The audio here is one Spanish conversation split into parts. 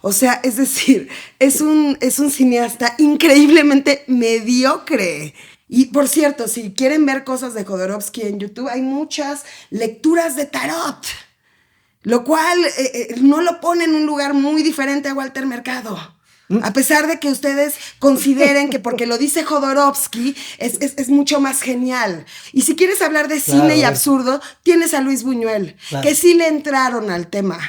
O sea, es decir, es un cineasta increíblemente mediocre. Y por cierto, si quieren ver cosas de Jodorowsky en YouTube, hay muchas lecturas de tarot, lo cual no lo pone en un lugar muy diferente a Walter Mercado. A pesar de que ustedes consideren que porque lo dice Jodorowsky es mucho más genial. Y si quieres hablar de cine y absurdo, tienes a Luis Buñuel, que sí le entraron al tema.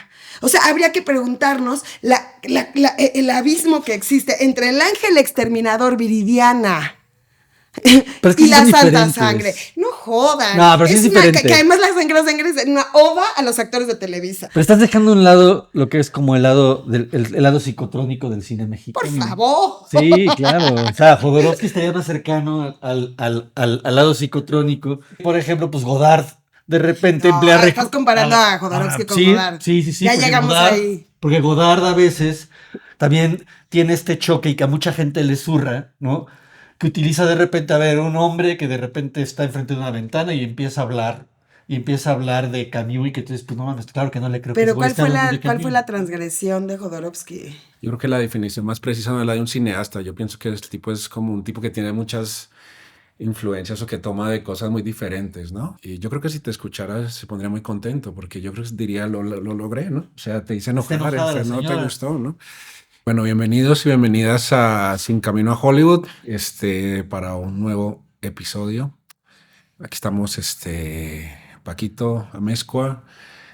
O sea, habría que preguntarnos el abismo que existe entre el ángel exterminador Viridiana pero es que y sí la son Santa diferentes. Sangre. No jodan. No, pero sí es diferente. Que además la sangre es una oda a los actores de Televisa. Pero estás dejando a un lado lo que es como el lado psicotrónico del cine mexicano. Por favor. Sí, claro. O sea, Jodorowsky estaría más cercano al lado psicotrónico. Por ejemplo, pues Godard de repente emplea... Estás comparando a Jodorowsky con sí, Godard. Sí. Ya llegamos ahí. Porque Godard a veces también tiene este choque y que a mucha gente le zurra, ¿no? Que utiliza de repente, a ver, un hombre que de repente está enfrente de una ventana y empieza a hablar. Y empieza a hablar de Camus y que entonces, pues no mames, claro que no le creo que Pero ¿cuál fue la transgresión de Jodorowsky? Yo creo que la definición más precisa no es la de un cineasta. Yo pienso que este tipo es como un tipo que tiene muchas influencias o que toma de cosas muy diferentes, ¿no? Y yo creo que si te escuchara se pondría muy contento porque yo creo que diría lo logré, ¿no? O sea, te dice enojar, no te gustó, ¿no? Bueno, bienvenidos y bienvenidas a Sin Camino a Hollywood, para un nuevo episodio. Aquí estamos, Paquito Amezcua,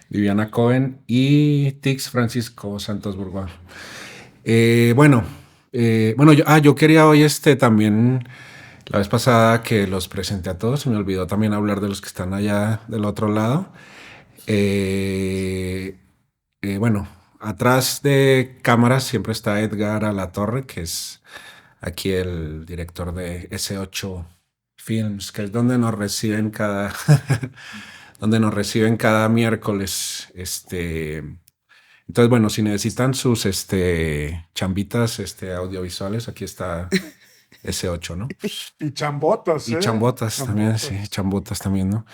Viviana Cohen y Tix Francisco Santos Burgoa. Yo quería hoy también, la vez pasada que los presenté a todos, se me olvidó también hablar de los que están allá del otro lado. Atrás de cámaras siempre está Edgar Alatorre, que es aquí el director de S8 Films, que es donde nos reciben donde nos reciben cada miércoles. Entonces, bueno, si necesitan sus chambitas audiovisuales, aquí está S8, ¿no? Y chambotas, Y chambotas también, sí, chambotas también, ¿no?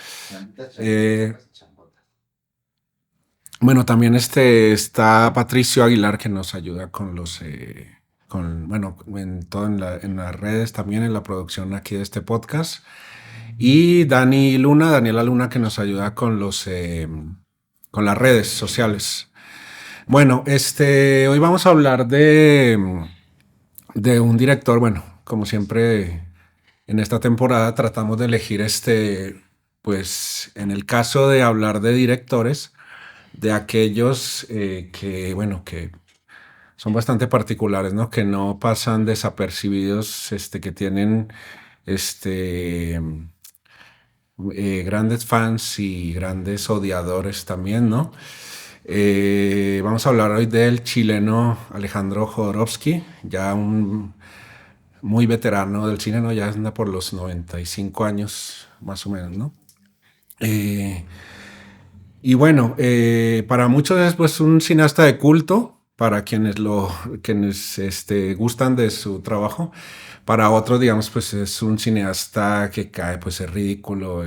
Bueno, también está Patricio Aguilar, que nos ayuda con los... en las redes también, en la producción aquí de este podcast. Y Daniela Luna, que nos ayuda con con las redes sociales. Bueno, hoy vamos a hablar de un director. Bueno, como siempre en esta temporada tratamos de elegir pues en el caso de hablar de directores, de aquellos que son bastante particulares, ¿no? Que no pasan desapercibidos, que tienen grandes fans y grandes odiadores también, ¿no? Vamos a hablar hoy del chileno Alejandro Jodorowsky, ya un muy veterano del cine, ¿no? Ya anda por los 95 años, más o menos, ¿no? Y bueno, para muchos es pues un cineasta de culto, para quienes gustan de su trabajo. Para otros, digamos, pues es un cineasta que cae, pues es ridículo,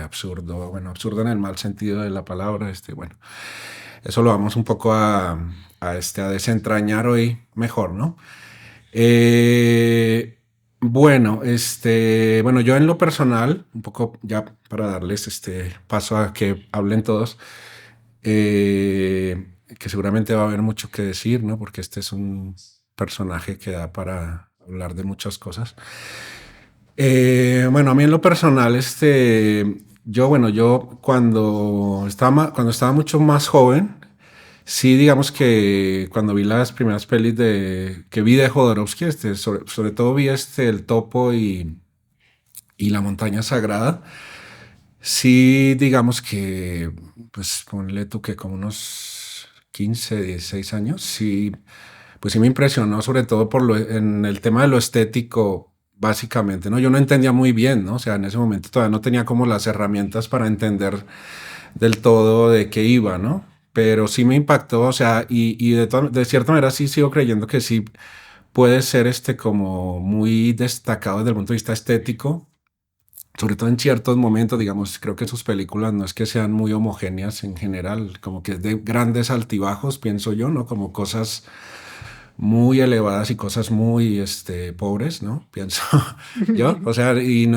absurdo, bueno, absurdo en el mal sentido de la palabra, bueno. Eso lo vamos un poco a desentrañar hoy mejor, ¿no? Yo en lo personal, un poco ya para darles paso a que hablen todos, que seguramente va a haber mucho que decir, ¿no? Porque este es un personaje que da para hablar de muchas cosas. A mí en lo personal, yo cuando estaba mucho más joven, sí, digamos que cuando vi las primeras pelis que vi de Jodorowsky, sobre todo vi El Topo y La Montaña Sagrada. Sí, digamos que, pues ponle tú que como unos 15, 16 años, sí, pues sí me impresionó, sobre todo en el tema de lo estético, básicamente, ¿no? Yo no entendía muy bien, ¿no? O sea, en ese momento todavía no tenía como las herramientas para entender del todo de qué iba, ¿no? Pero sí me impactó, o sea, y de cierta manera sí sigo creyendo que sí puede ser como muy destacado desde el punto de vista estético, sobre todo en ciertos momentos, digamos, creo que sus películas no es que sean muy homogéneas en general, como que es de grandes altibajos, pienso yo, ¿no? Como cosas muy elevadas y cosas muy pobres, ¿no? Pienso yo, o sea, y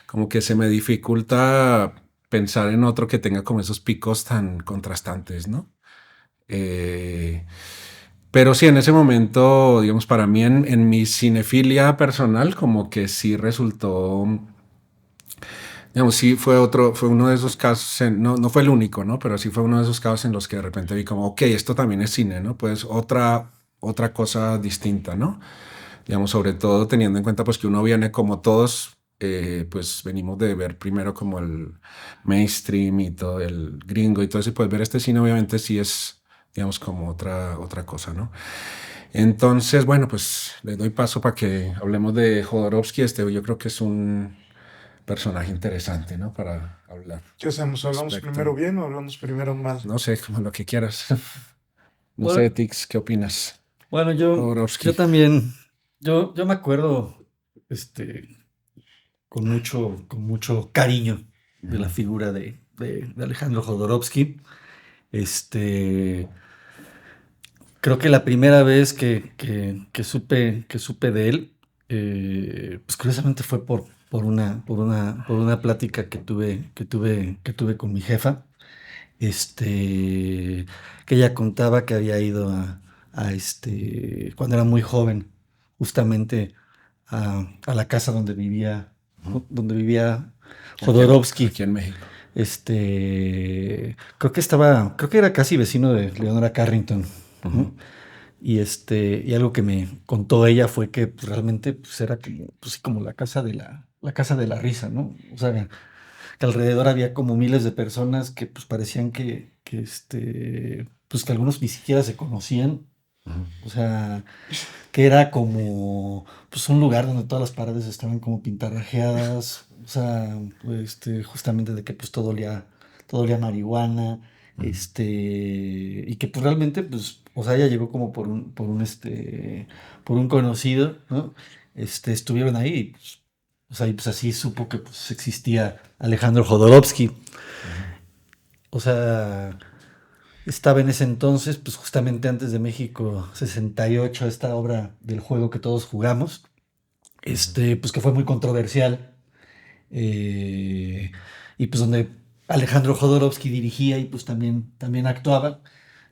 como que se me dificulta pensar en otro que tenga como esos picos tan contrastantes, ¿no? Eh, pero sí, en ese momento, digamos, para mí en mi cinefilia personal, como que sí resultó, digamos, sí fue uno de esos casos, no fue el único, ¿no? Pero sí fue uno de esos casos en los que de repente vi como, ok, esto también es cine, ¿no? Pues otra cosa distinta, ¿no? Digamos, sobre todo teniendo en cuenta pues que uno viene como todos, pues venimos de ver primero como el mainstream y todo el gringo y todo eso, y pues ver este cine obviamente sí es, digamos, como otra cosa, ¿no? Entonces, bueno, pues le doy paso para que hablemos de Jodorowsky. Yo creo que es un personaje interesante, ¿no? Para hablar. ¿Qué hacemos? ¿Hablamos Respecto. primero bien o hablamos primero mal? No sé, como lo que quieras. No Bueno. sé, Tix, ¿qué opinas? Bueno, yo Jodorowsky. también, yo me acuerdo, con mucho cariño de la figura de Alejandro Jodorowsky. Creo que la primera vez que supe de él, pues curiosamente fue por una plática que tuve con mi jefa, que ella contaba que había ido cuando era muy joven, justamente a la casa donde vivía Jodorowsky. Aquí en México. Creo que era casi vecino de Leonora Carrington, ¿no? Ujú. Y algo que me contó ella fue que pues, realmente pues, era como la casa de la risa, ¿no? O sea, que alrededor había como miles de personas que pues parecían pues que algunos ni siquiera se conocían. O sea, que era como pues un lugar donde todas las paredes estaban como pintarrajeadas, o sea, justamente de que pues todo olía a marihuana, y que pues realmente pues, o sea, ella llegó como por un conocido, ¿no? Estuvieron ahí, y, pues, o sea, y pues así supo que pues existía Alejandro Jodorowsky. O sea, estaba en ese entonces, pues justamente antes de México 68, esta obra del juego que todos jugamos, pues que fue muy controversial, eh, y pues donde Alejandro Jodorowsky dirigía y pues también actuaba,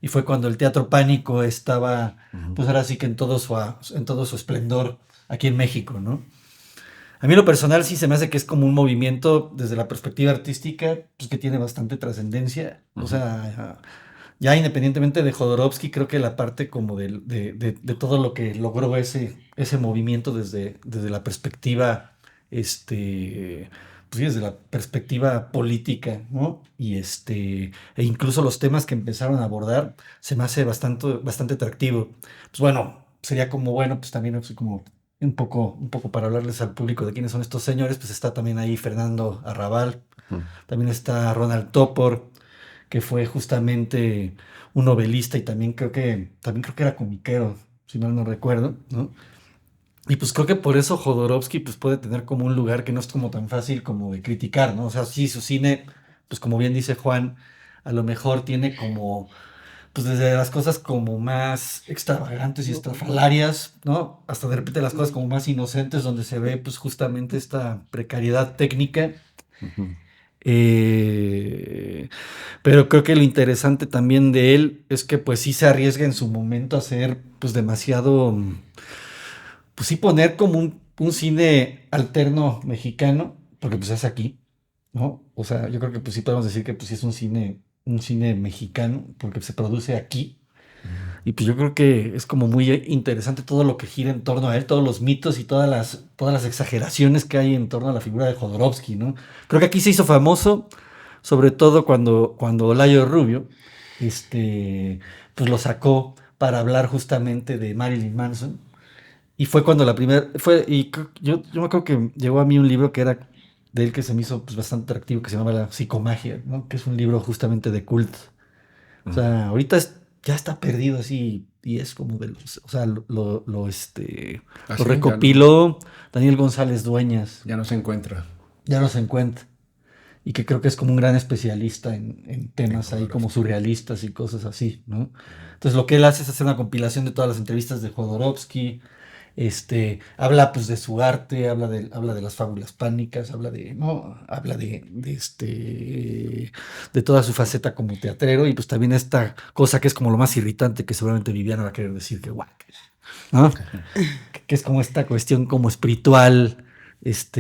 y fue cuando el Teatro Pánico estaba, pues ahora sí que en todo su esplendor aquí en México, ¿no? A mí lo personal sí se me hace que es como un movimiento desde la perspectiva artística, pues que tiene bastante trascendencia. O sea, ya independientemente de Jodorowsky, creo que la parte como de todo lo que logró ese movimiento desde la perspectiva, pues sí, desde la perspectiva política, ¿no? E incluso los temas que empezaron a abordar, se me hace bastante atractivo. Pues bueno, sería como, bueno, pues también así como un poco para hablarles al público de quiénes son estos señores, pues está también ahí Fernando Arrabal, también está Ronald Topor, que fue justamente un novelista y también creo que era comiquero, si mal no recuerdo, ¿no? Y pues creo que por eso Jodorowsky pues puede tener como un lugar que no es como tan fácil como de criticar, ¿no? O sea, sí, su cine, pues como bien dice Juan, a lo mejor tiene como, pues desde las cosas como más extravagantes y estrafalarias, ¿no? Hasta de repente las cosas como más inocentes donde se ve pues justamente esta precariedad técnica. Ujú. Eh, pero creo que lo interesante también de él es que pues sí se arriesga en su momento a ser pues demasiado, pues sí poner como un cine alterno mexicano, porque pues es aquí, ¿no? O sea, yo creo que pues sí podemos decir que pues sí es un cine mexicano, porque se produce aquí. Y pues yo creo que es como muy interesante todo lo que gira en torno a él, todos los mitos y todas las exageraciones que hay en torno a la figura de Jodorowsky, ¿no? Creo que aquí se hizo famoso, sobre todo cuando Olayo Rubio, pues lo sacó para hablar justamente de Marilyn Manson. Y fue cuando yo me acuerdo que llegó a mí un libro que era de él que se me hizo pues, bastante atractivo, que se llama La Psicomagia, ¿no? Que es un libro justamente de culto. O sea, ahorita ya está perdido así y es como de los, o sea, lo Así, recopiló Daniel González Dueñas, ya no se encuentra. ya no se encuentra. Y que creo que es como un gran especialista en temas ahí como surrealistas y cosas así, ¿no? Entonces lo que él hace es hacer una compilación de todas las entrevistas de Jodorowsky, habla pues de su arte, habla de las fábulas pánicas, habla de, ¿no? Habla de toda su faceta como teatrero y pues también esta cosa que es como lo más irritante que seguramente Viviana va a querer decir que guac, ¿no? Que es como esta cuestión como espiritual, pues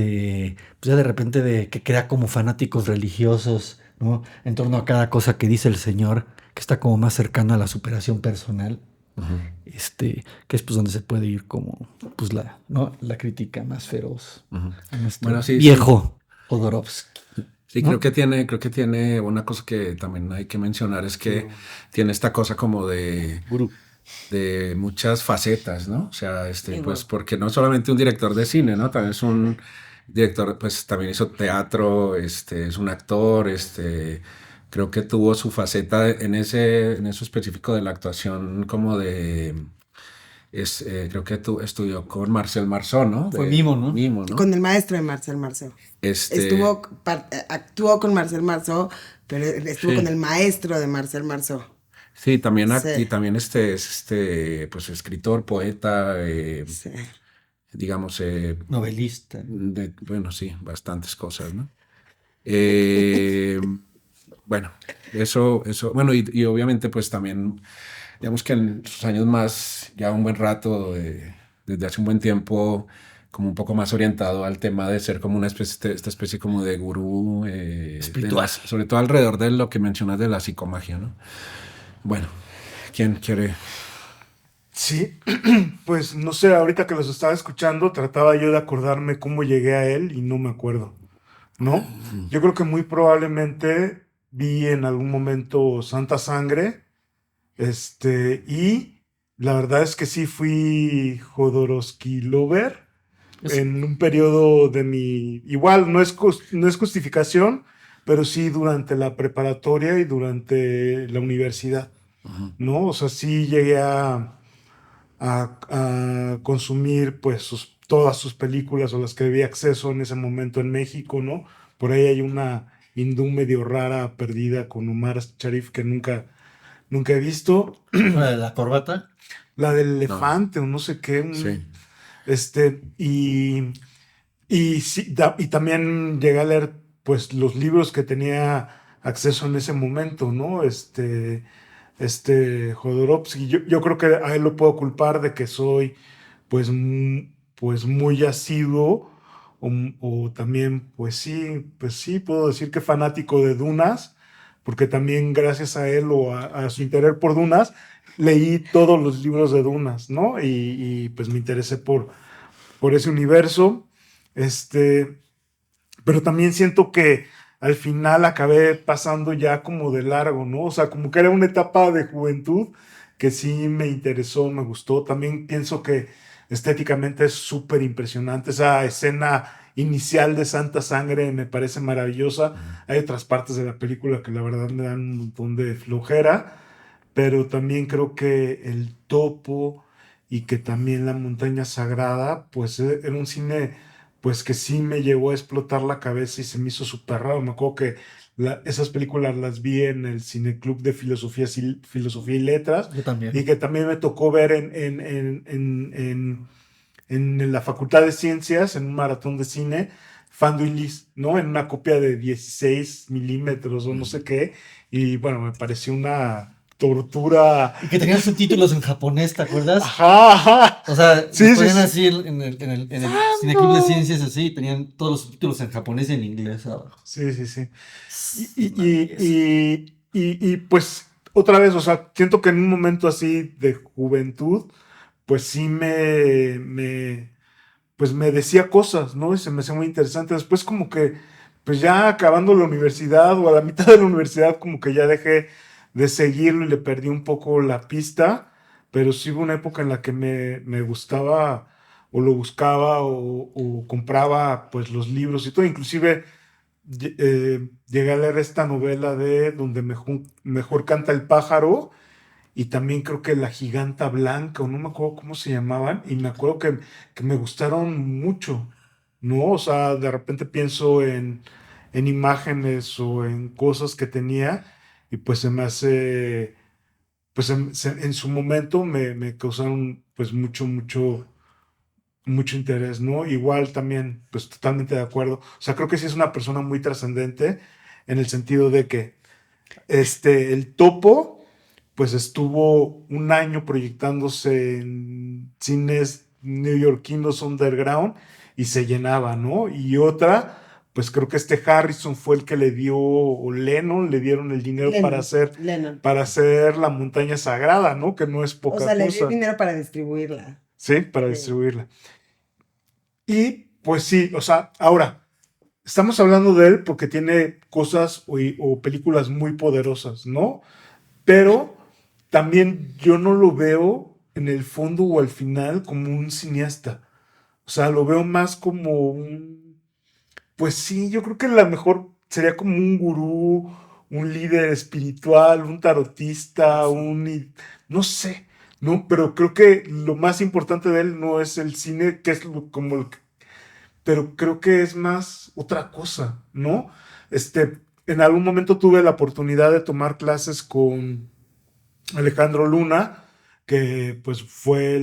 ya de repente de que crea como fanáticos religiosos, ¿no? En torno a cada cosa que dice el Señor, que está como más cercano a la superación personal, que es pues donde se puede ir como, pues ¿no? La crítica más feroz a nuestro Bueno, sí, viejo Jodorowsky. sí, ¿no? creo que tiene una cosa que también hay que mencionar, es que tiene esta cosa como Gurú. de muchas facetas, ¿no? O sea, pues porque no solamente un director de cine, ¿no? También es un director, pues también hizo teatro, es un actor, creo que tuvo su faceta en eso específico de la actuación como creo que estudió con Marcel Marceau, ¿no? Fue mimo, ¿no? Mimo, ¿no? Con el maestro de Marcel Marceau. Actuó con Marcel Marceau, pero estuvo Sí. con el maestro de Marcel Marceau. Sí, también, Sí. y también es pues escritor, poeta, Sí. digamos, Novelista. bueno, sí, bastantes cosas, ¿no? Eh, bueno, bueno, y obviamente pues también, digamos que en sus años más, ya un buen rato, desde hace un buen tiempo, como un poco más orientado al tema de ser como una especie, esta especie como de gurú, Espiritual. sobre todo alrededor de lo que mencionas de la psicomagia, ¿no? Bueno, ¿quién quiere? Sí, pues no sé, ahorita que los estaba escuchando, trataba yo de acordarme cómo llegué a él y no me acuerdo, ¿no? Yo creo que muy probablemente vi en algún momento Santa Sangre, y la verdad es que sí fui Jodorowsky lover en un periodo de mi, igual no es justificación, pero sí durante la preparatoria y durante la universidad, ¿no? O sea, sí llegué a consumir pues todas sus películas o las que había acceso en ese momento en México, ¿no? Por ahí hay una hindú medio rara perdida con Omar Sharif que nunca he visto. La corbata. La del elefante o no sé qué. Sí. Y sí, y también llegué a leer pues los libros que tenía acceso en ese momento, ¿no? Jodorowsky, yo creo que a él lo puedo culpar de que soy pues muy asiduo o también pues sí, puedo decir que fanático de Dunas, porque también gracias a él o a su interés por Dunas, leí todos los libros de Dunas, ¿no? Y pues me interesé por ese universo. Pero también siento que al final acabé pasando ya como de largo, ¿no? O sea, como que era una etapa de juventud que sí me interesó, me gustó. También pienso que estéticamente es súper impresionante. Esa escena inicial de Santa Sangre me parece maravillosa. Hay otras partes de la película que la verdad me dan un montón de flojera, pero también creo que el topo y que también la montaña sagrada, pues era un cine pues que sí me llegó a explotar la cabeza y se me hizo súper raro. Me acuerdo que esas películas las vi en el Cineclub de Filosofía y Letras Yo también. y que también me tocó ver en la Facultad de Ciencias, en un maratón de cine, Fando y Lis, ¿no? En una copia de 16 milímetros o no sé qué. Y bueno, me pareció una tortura. Y que tenían subtítulos en japonés, ¿te acuerdas? Ajá, ajá. O sea, Sí, los sí, ponían sí. así en el Cineclub de Ciencias, así, tenían todos los subtítulos en japonés y en inglés abajo. Sí, sí, sí. Y pues otra vez, o sea, siento que en un momento así de juventud, pues sí pues me decía cosas, ¿no? Y se me hacía muy interesante. Después como que, pues ya acabando la universidad o a la mitad de la universidad, como que ya dejé de seguirlo y le perdí un poco la pista, pero sí hubo una época en la que me gustaba o lo buscaba o compraba pues los libros y todo, inclusive llegué a leer esta novela de Donde mejor canta el pájaro y también creo que La Giganta Blanca, o no me acuerdo cómo se llamaban, y me acuerdo que me gustaron mucho, ¿no? O sea, de repente pienso en imágenes o en cosas que tenía, y pues se me hace, pues en su momento me causaron pues mucho interés, ¿no? Igual también, pues totalmente de acuerdo. O sea, creo que sí es una persona muy trascendente en el sentido de que el Topo, pues estuvo un año proyectándose en cines neoyorquinos underground y se llenaba, ¿no? Y otra, pues creo que Harrison fue el que le dio, o Lennon, le dieron el dinero Lennon. para hacer La Montaña Sagrada, ¿no? Que no es O poca sea, le dio cosa. dinero para distribuirla. Sí, para Sí. distribuirla. Y pues sí, o sea, ahora, estamos hablando de él porque tiene cosas o películas muy poderosas, ¿no? Pero también yo no lo veo en el fondo o al final como un cineasta. O sea, lo veo más como un... Pues sí, yo creo que a lo mejor sería como un gurú, un líder espiritual, un tarotista, no sé, ¿no? Pero creo que lo más importante de él no es el cine, que es como pero creo que es más otra cosa, ¿no? En algún momento tuve la oportunidad de tomar clases con Alejandro Luna, que pues fue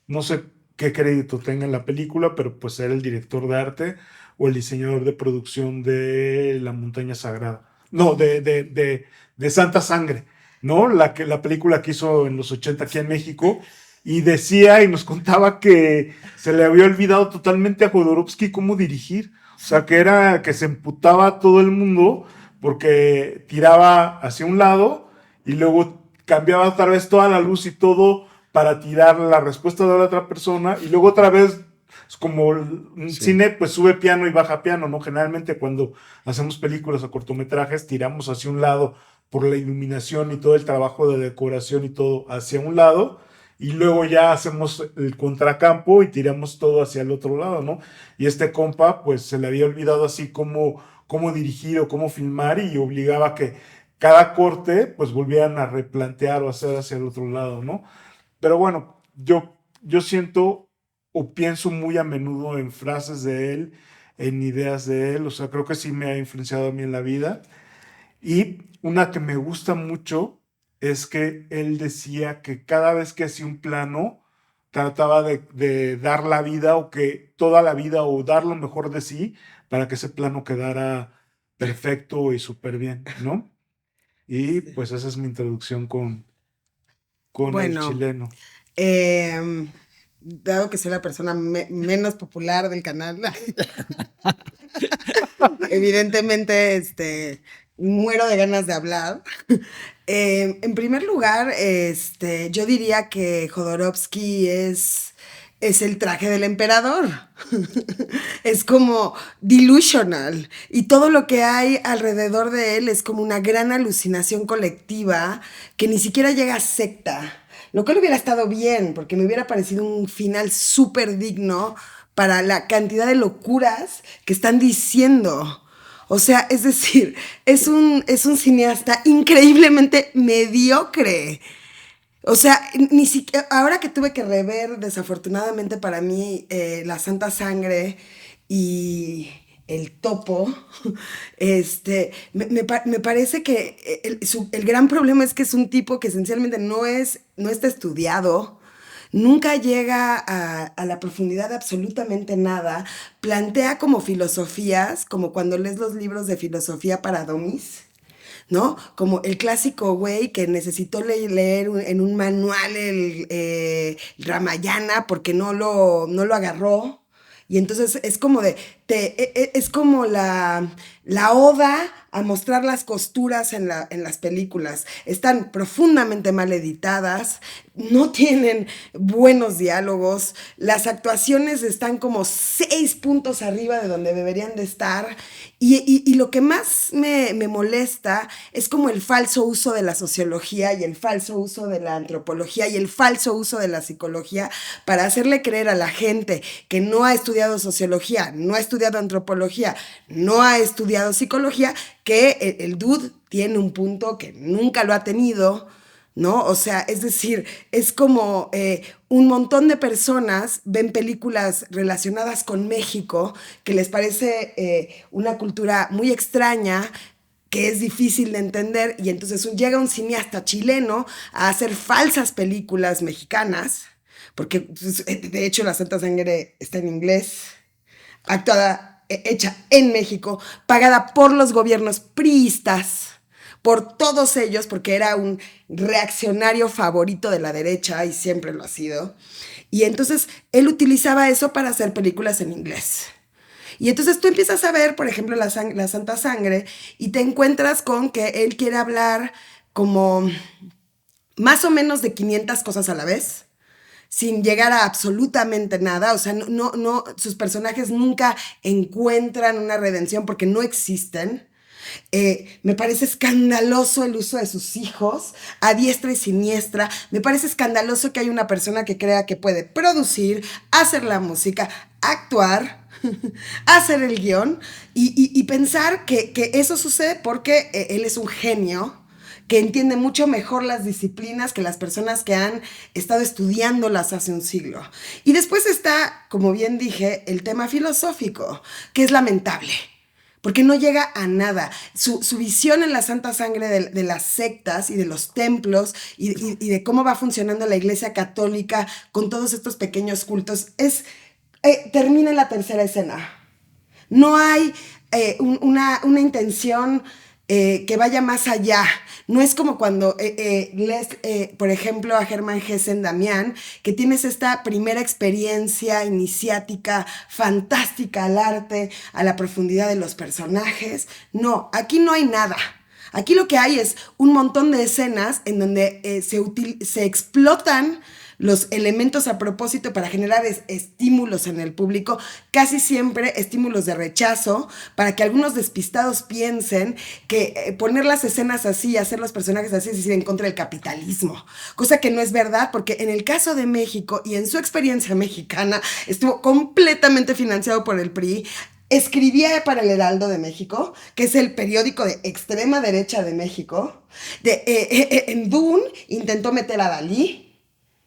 no sé qué crédito tenga en la película, pero pues era el director de arte o el diseñador de producción de La Montaña Sagrada. No, de Santa Sangre, ¿no? La película que hizo en los 80 aquí en México. Y decía y nos contaba que se le había olvidado totalmente a Jodorowsky cómo dirigir. O sea, que se emputaba a todo el mundo porque tiraba hacia un lado y luego cambiaba otra vez toda la luz y todo para tirar la respuesta de la otra persona y luego otra vez como un cine pues sube piano y baja piano, ¿no? Generalmente cuando hacemos películas o cortometrajes tiramos hacia un lado por la iluminación y todo el trabajo de decoración y todo hacia un lado y luego ya hacemos el contracampo y tiramos todo hacia el otro lado, ¿no? Y compa pues se le había olvidado así cómo dirigir o cómo filmar y obligaba a que cada corte pues volvieran a replantear o hacer hacia el otro lado, ¿no? Pero bueno, yo siento o pienso muy a menudo en frases de él, en ideas de él, o sea, creo que sí me ha influenciado a mí en la vida. Y una que me gusta mucho es que él decía que cada vez que hacía un plano, trataba de dar la vida o que toda la vida o dar lo mejor de sí para que ese plano quedara perfecto y súper bien, ¿no? Y Sí. pues esa es mi introducción con el Bueno, chileno. dado que soy la persona menos popular del canal, evidentemente, muero de ganas de hablar. En primer lugar, yo diría que Jodorowsky es el traje del emperador. Es como delusional. Y todo lo que hay alrededor de él es como una gran alucinación colectiva que ni siquiera llega a secta. Lo cual hubiera estado bien, porque me hubiera parecido un final súper digno para la cantidad de locuras que están diciendo. O sea, es decir, es un cineasta increíblemente mediocre. O sea, ni siquiera, ahora que tuve que rever, desafortunadamente para mí, La Santa Sangre y El Topo, me parece que el gran problema es que es un tipo que esencialmente no está estudiado, nunca llega a la profundidad de absolutamente nada, plantea como filosofías, como cuando lees los libros de filosofía para domis, ¿no? Como el clásico güey que necesitó leer en un manual el Ramayana porque no lo agarró. Y entonces es como es como la oda a mostrar las costuras en las películas. Están profundamente mal editadas, no tienen buenos diálogos, las actuaciones están como 6 puntos arriba de donde deberían de estar. Y lo que más me molesta es como el falso uso de la sociología y el falso uso de la antropología y el falso uso de la psicología para hacerle creer a la gente que no ha estudiado sociología, no ha estudiado antropología, no ha estudiado psicología, que el dude tiene un punto que nunca lo ha tenido, ¿no? O sea, es decir, es como un montón de personas ven películas relacionadas con México que les parece una cultura muy extraña, que es difícil de entender, y entonces llega un cineasta chileno a hacer falsas películas mexicanas, porque pues, de hecho La Santa Sangre está en inglés, actuada, hecha en México, pagada por los gobiernos priistas, por todos ellos, porque era un reaccionario favorito de la derecha y siempre lo ha sido. Y entonces él utilizaba eso para hacer películas en inglés. Y entonces tú empiezas a ver, por ejemplo, la Santa Sangre y te encuentras con que él quiere hablar como más o menos de 500 cosas a la vez, sin llegar a absolutamente nada. O sea, sus personajes nunca encuentran una redención porque no existen. Me parece escandaloso el uso de sus hijos a diestra y siniestra. Me parece escandaloso que hay una persona que crea que puede producir, hacer la música, actuar, hacer el guión y pensar que eso sucede porque él es un genio que entiende mucho mejor las disciplinas que las personas que han estado estudiándolas hace un siglo. Y después está, como bien dije, el tema filosófico, que es lamentable, porque no llega a nada. Su visión en la Santa Sangre de las sectas y de los templos y de cómo va funcionando la Iglesia Católica con todos estos pequeños cultos termina en la tercera escena. No hay una intención que vaya más allá. No es como cuando lees, por ejemplo, a Hermann Hesse en Damián, que tienes esta primera experiencia iniciática, fantástica al arte, a la profundidad de los personajes. No, aquí no hay nada. Aquí lo que hay es un montón de escenas en donde se explotan los elementos a propósito para generar estímulos en el público, casi siempre estímulos de rechazo, para que algunos despistados piensen que poner las escenas así, hacer los personajes así, es decir, en contra del capitalismo, cosa que no es verdad, porque en el caso de México y en su experiencia mexicana estuvo completamente financiado por el PRI. Escribía para el Heraldo de México, que es el periódico de extrema derecha de México. En Dune intentó meter a Dalí,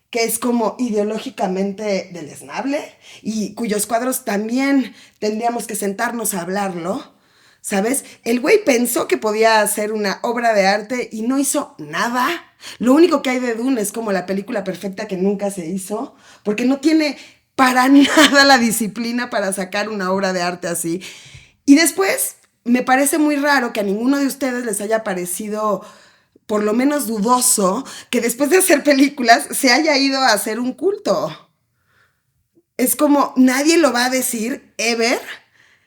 que es como ideológicamente deleznable y cuyos cuadros también tendríamos que sentarnos a hablarlo, ¿sabes? El güey pensó que podía hacer una obra de arte y no hizo nada. Lo único que hay de Dune es como la película perfecta que nunca se hizo, porque no tiene para nada la disciplina para sacar una obra de arte así. Y después, me parece muy raro que a ninguno de ustedes les haya parecido por lo menos dudoso que después de hacer películas se haya ido a hacer un culto. Es como, nadie lo va a decir, ever.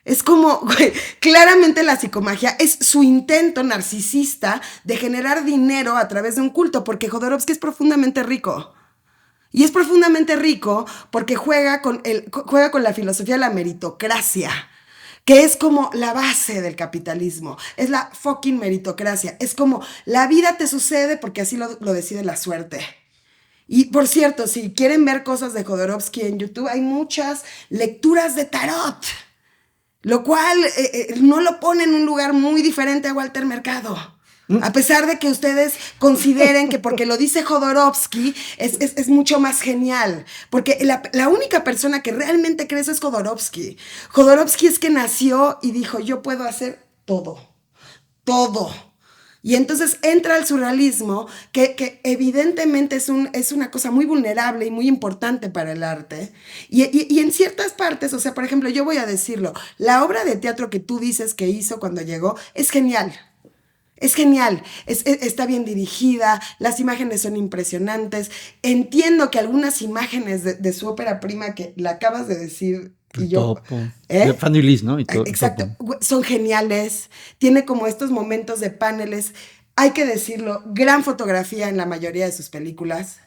Es como, güey, claramente la psicomagia es su intento narcisista de generar dinero a través de un culto, porque Jodorowsky es profundamente rico. Y es profundamente rico porque juega con la filosofía de la meritocracia, que es como la base del capitalismo, es la fucking meritocracia, es como la vida te sucede porque así lo decide la suerte. Y por cierto, si quieren ver cosas de Jodorowsky en YouTube, hay muchas lecturas de tarot, lo cual no lo pone en un lugar muy diferente a Walter Mercado. A pesar de que ustedes consideren que porque lo dice Jodorowsky es mucho más genial. Porque la única persona que realmente cree eso es Jodorowsky. Jodorowsky es que nació y dijo, yo puedo hacer todo. Todo. Y entonces entra el surrealismo, que evidentemente es una cosa muy vulnerable y muy importante para el arte. Y en ciertas partes, o sea, por ejemplo, yo voy a decirlo, la obra de teatro que tú dices que hizo cuando llegó es genial. Es genial, está bien dirigida, las imágenes son impresionantes. Entiendo que algunas imágenes de su ópera prima, que la acabas de decir, y yo... Topo. De Fanny Liz, ¿no? Exacto, son geniales. Tiene como estos momentos de paneles. Hay que decirlo, gran fotografía en la mayoría de sus películas.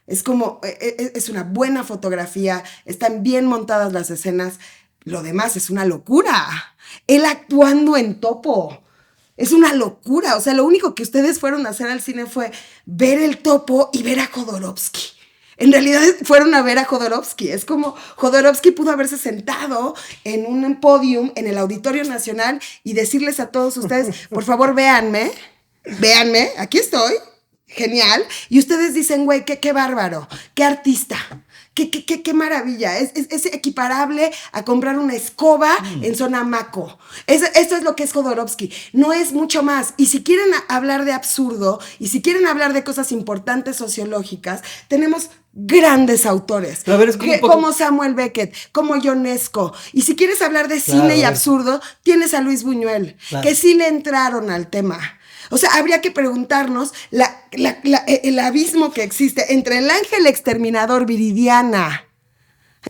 Es como, es una buena fotografía, están bien montadas las escenas. Lo demás es una locura. Él actuando en Topo. Es una locura, o sea, lo único que ustedes fueron a hacer al cine fue ver el Topo y ver a Jodorowsky. En realidad fueron a ver a Jodorowsky. Es como Jodorowsky pudo haberse sentado en un podium en el Auditorio Nacional y decirles a todos ustedes, por favor, véanme, aquí estoy, genial, y ustedes dicen, güey, qué bárbaro, qué artista, qué maravilla, es equiparable a comprar una escoba en zona Maco. Esto es lo que es Jodorowsky, no es mucho más. Y si quieren hablar de absurdo, y si quieren hablar de cosas importantes sociológicas, tenemos grandes autores, Pero a ver, es como un poco- como Samuel Beckett, como Ionesco. Y si quieres hablar de cine y absurdo, tienes a Luis Buñuel, que sí le entraron al tema. O sea, habría que preguntarnos el abismo que existe entre el ángel exterminador Viridiana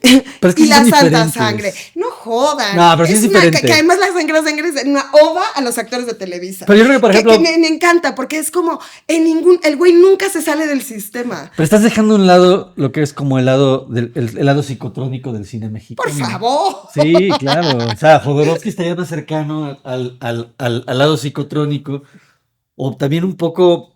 Pero es que y sí la son santa diferentes. sangre. No jodan. No, pero sí es diferente. Que además la sangre es una oda a los actores de Televisa. Pero yo creo que, por ejemplo- que me encanta, porque es como el güey nunca se sale del sistema. Pero estás dejando a un lado lo que es como el lado psicotrónico del cine mexicano. Por favor. Sí, claro. O sea, Jodorowsky estaría más cercano al lado psicotrónico. O también un poco.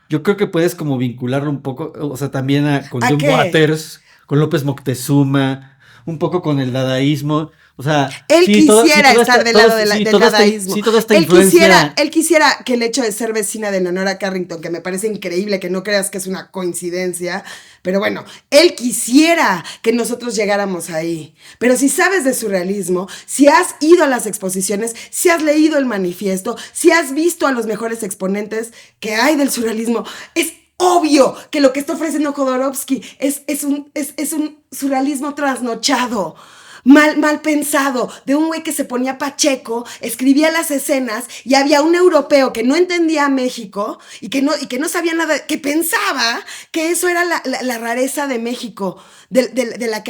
Yo creo que puedes como vincularlo un poco. O sea, también con ¿A John qué? Waters, con López Moctezuma, un poco con el dadaísmo. O sea, Él sí, quisiera estar del lado del toda dadaísmo. toda esta Él influencia. quisiera que el hecho de ser vecina de Leonora Carrington, que me parece increíble, que no creas que es una coincidencia, pero bueno, él quisiera que nosotros llegáramos ahí. Pero si sabes de surrealismo, si has ido a las exposiciones, si has leído el manifiesto, si has visto a los mejores exponentes que hay del surrealismo, es obvio que lo que está ofreciendo Jodorowsky es un surrealismo trasnochado. Mal pensado, de un güey que se ponía pacheco, escribía las escenas y había un europeo que no entendía a México y que no sabía nada, que pensaba que eso era la rareza de México, de la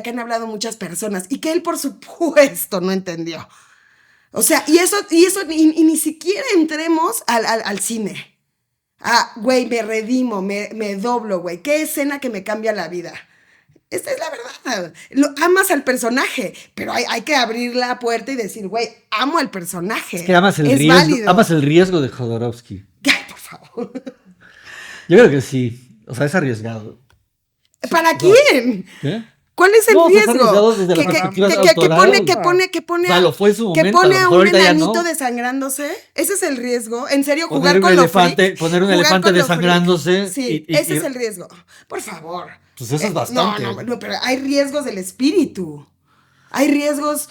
que han hablado muchas personas y que él por supuesto no entendió. O sea, y ni siquiera entremos al cine. Ah, güey, me redimo, me doblo, güey. Qué escena que me cambia la vida. Esta es la verdad. Amas al personaje, pero hay que abrir la puerta y decir, güey, amo al personaje. Es que amas válido. el riesgo de Jodorowsky. Ay, por favor. Yo creo que sí. O sea, es arriesgado. ¿Para quién? ¿Qué? ¿Cuál es el No, pues, riesgo? arriesgado desde la perspectiva autoral. Que pone O sea, lo fue en su que momento, pone a a lo mejor un ahorita ya enanito no. desangrándose. Ese es el riesgo. En serio, Poner jugar un con lo elefante- freak, poner un jugar elefante con lo freak. desangrándose Sí, y- ese y- es el riesgo. Por favor. Pues eso es bastante. No, pero hay riesgos del espíritu. Hay riesgos